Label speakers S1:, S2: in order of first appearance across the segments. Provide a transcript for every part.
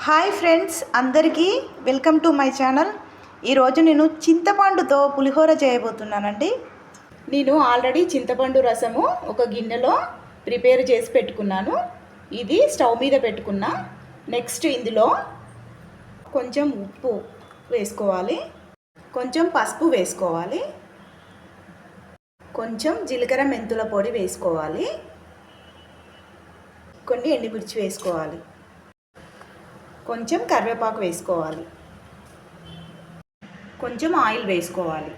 S1: Hi friends, అందరికీ welcome to my channel. ఈరోజు నేను చింతపండుతో పులిహోర చేయబోతున్నానండి. నేను ఆల్రెడీ చింతపండు రసము ఒక గిన్నెలో ప్రిపేర్ చేసి పెట్టుకున్నాను. ఇది స్టవ్ మీద పెట్టుకున్నా. నెక్స్ట్ ఇందులో కొంచెం ఉప్పు వేసుకోవాలి, కొంచెం పసుపు వేసుకోవాలి, కొంచెం జీలకర్ర మెంతుల పొడి వేసుకోవాలి, కొన్ని ఎండుమిర్చి వేసుకోవాలి, కొంచెం కరివేపాకు వేసుకోవాలి, కొంచెం ఆయిల్ వేసుకోవాలి.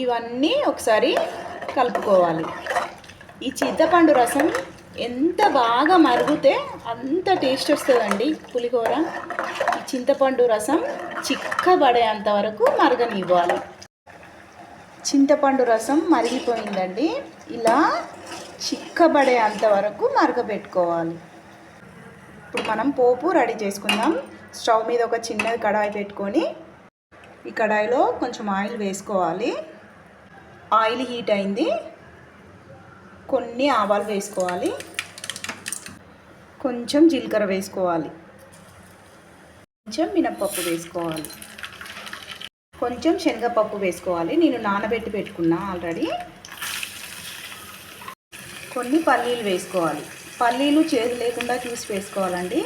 S1: ఇవన్నీ ఒకసారి కలుపుకోవాలి. ఈ చింతపండు రసం ఎంత బాగా మరిగితే అంత టేస్ట్ వస్తుందండి పులిహోర. ఈ చింతపండు రసం చిక్కబడేంత వరకు మరగనివ్వాలి. చింతపండు రసం మరిగిపోయిందండి. ఇలా చిక్కబడేంత వరకు మరగబెట్టుకోవాలి. ఇప్పుడు మనం పోపు రెడీ చేసుకుందాం. స్టవ్ మీద ఒక చిన్న కడాయి పెట్టుకొని ఈ కడాయిలో కొంచెం ఆయిల్ వేసుకోవాలి. ఆయిల్ హీట్ అయింది. కొన్ని ఆవాలు వేసుకోవాలి, కొంచెం జీలకర్ర వేసుకోవాలి, కొంచెం మినప్పప్పు వేసుకోవాలి, కొంచెం శనగపప్పు వేసుకోవాలి. నేను నానబెట్టి పెట్టుకున్నా ఆల్రెడీ. కొన్ని పల్లీలు వేసుకోవాలి. పల్లీలు చేదు లేకుండా చూసి వేసుకోవాలండి.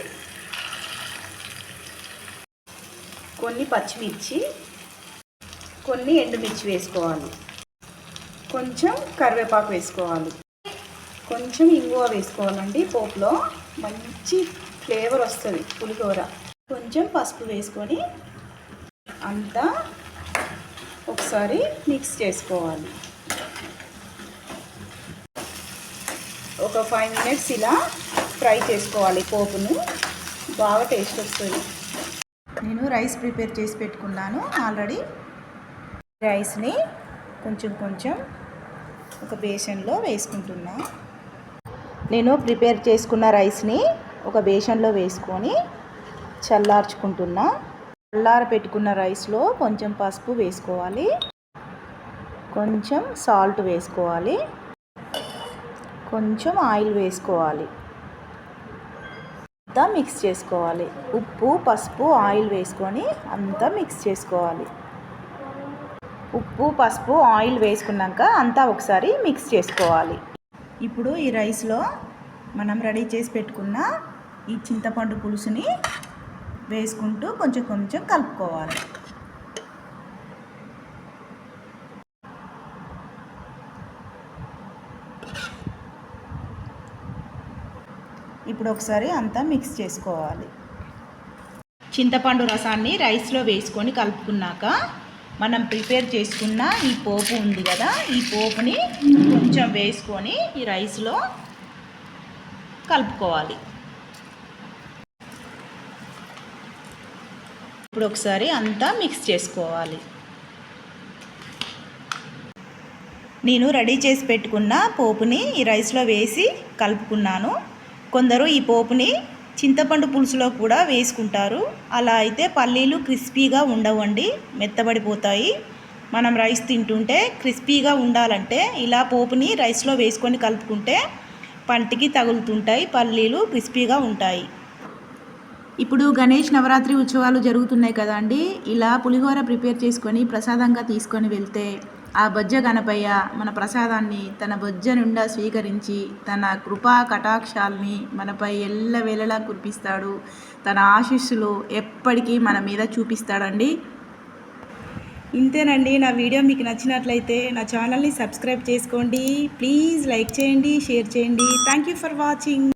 S1: కొన్ని పచ్చిమిర్చి, కొన్ని ఎండుమిర్చి వేసుకోవాలి, కొంచెం కరివేపాకు వేసుకోవాలి, కొంచెం ఇంగువ వేసుకోవాలండి. పోపులో మంచి ఫ్లేవర్ వస్తుంది పులిహోర. కొంచెం పసుపు వేసుకొని అంతా ఒకసారి మిక్స్ చేసుకోవాలి. ఒక 5 మినిట్స్ ఇలా ఫ్రై చేసుకోవాలి. పోపును బాగా టేస్ట్ వస్తుంది. నేను రైస్ ప్రిపేర్ చేసి పెట్టుకున్నాను ఆల్రెడీ. రైస్ని కొంచెం కొంచెం ఒక బేసన్లో వేసుకుంటున్నా. నేను ప్రిపేర్ చేసుకున్న రైస్ని ఒక బేసన్లో వేసుకొని చల్లార్చుకుంటున్నా. చల్లార పెట్టుకున్న రైస్లో కొంచెం పసుపు వేసుకోవాలి, కొంచెం సాల్ట్ వేసుకోవాలి, కొంచెం ఆయిల్ వేసుకోవాలి. అంతా మిక్స్ చేసుకోవాలి. ఉప్పు, పసుపు, ఆయిల్ వేసుకొని అంతా మిక్స్ చేసుకోవాలి. ఉప్పు, పసుపు, ఆయిల్ వేసుకున్నాక అంతా ఒకసారి మిక్స్ చేసుకోవాలి. ఇప్పుడు ఈ రైస్లో మనం రెడీ చేసి పెట్టుకున్న ఈ చింతపండు పులుసుని వేసుకుంటూ కొంచెం కొంచెం కలుపుకోవాలి. ఇప్పుడు ఒకసారి అంతా మిక్స్ చేసుకోవాలి. చింతపండు రసాన్ని రైస్లో వేసుకొని కలుపుకున్నాక మనం ప్రిపేర్ చేసుకున్న ఈ పోపు ఉంది కదా, ఈ పోపుని కొంచెం వేసుకొని ఈ రైస్లో కలుపుకోవాలి. ఇప్పుడు ఒకసారి అంతా మిక్స్ చేసుకోవాలి. నేను రెడీ చేసి పెట్టుకున్న పోపుని ఈ రైస్లో వేసి కలుపుకున్నాను. కొందరు ఈ పోపుని చింతపండు పులుసులో కూడా వేసుకుంటారు. అలా అయితే పల్లీలు క్రిస్పీగా ఉండవండి, మెత్తబడిపోతాయి. మనం రైస్ తింటుంటే క్రిస్పీగా ఉండాలంటే ఇలా పోపుని రైస్లో వేసుకొని కలుపుకుంటే పంటికి తగులుతుంటాయి, పల్లీలు క్రిస్పీగా ఉంటాయి. ఇప్పుడు గణేష్ నవరాత్రి ఉత్సవాలు జరుగుతున్నాయి కదా అండి. ఇలా పులిహోర ప్రిపేర్ చేసుకొని ప్రసాదంగా తీసుకొని వెళ్తే ఆ బొజ్జ గణపయ్య మన ప్రసాదాన్ని తన బొజ్జ నుండా స్వీకరించి తన కృపా కటాక్షాల్ని మనపై ఎల్లవేళలా కురిపిస్తాడు. తన ఆశీస్సులు ఎప్పటికీ మన మీద చూపిస్తాడండి. ఇంతేనండి. నా వీడియో మీకు నచ్చినట్లయితే నా ఛానల్ని సబ్స్క్రైబ్ చేసుకోండి. ప్లీజ్ లైక్ చేయండి, షేర్ చేయండి. Thank you for watching.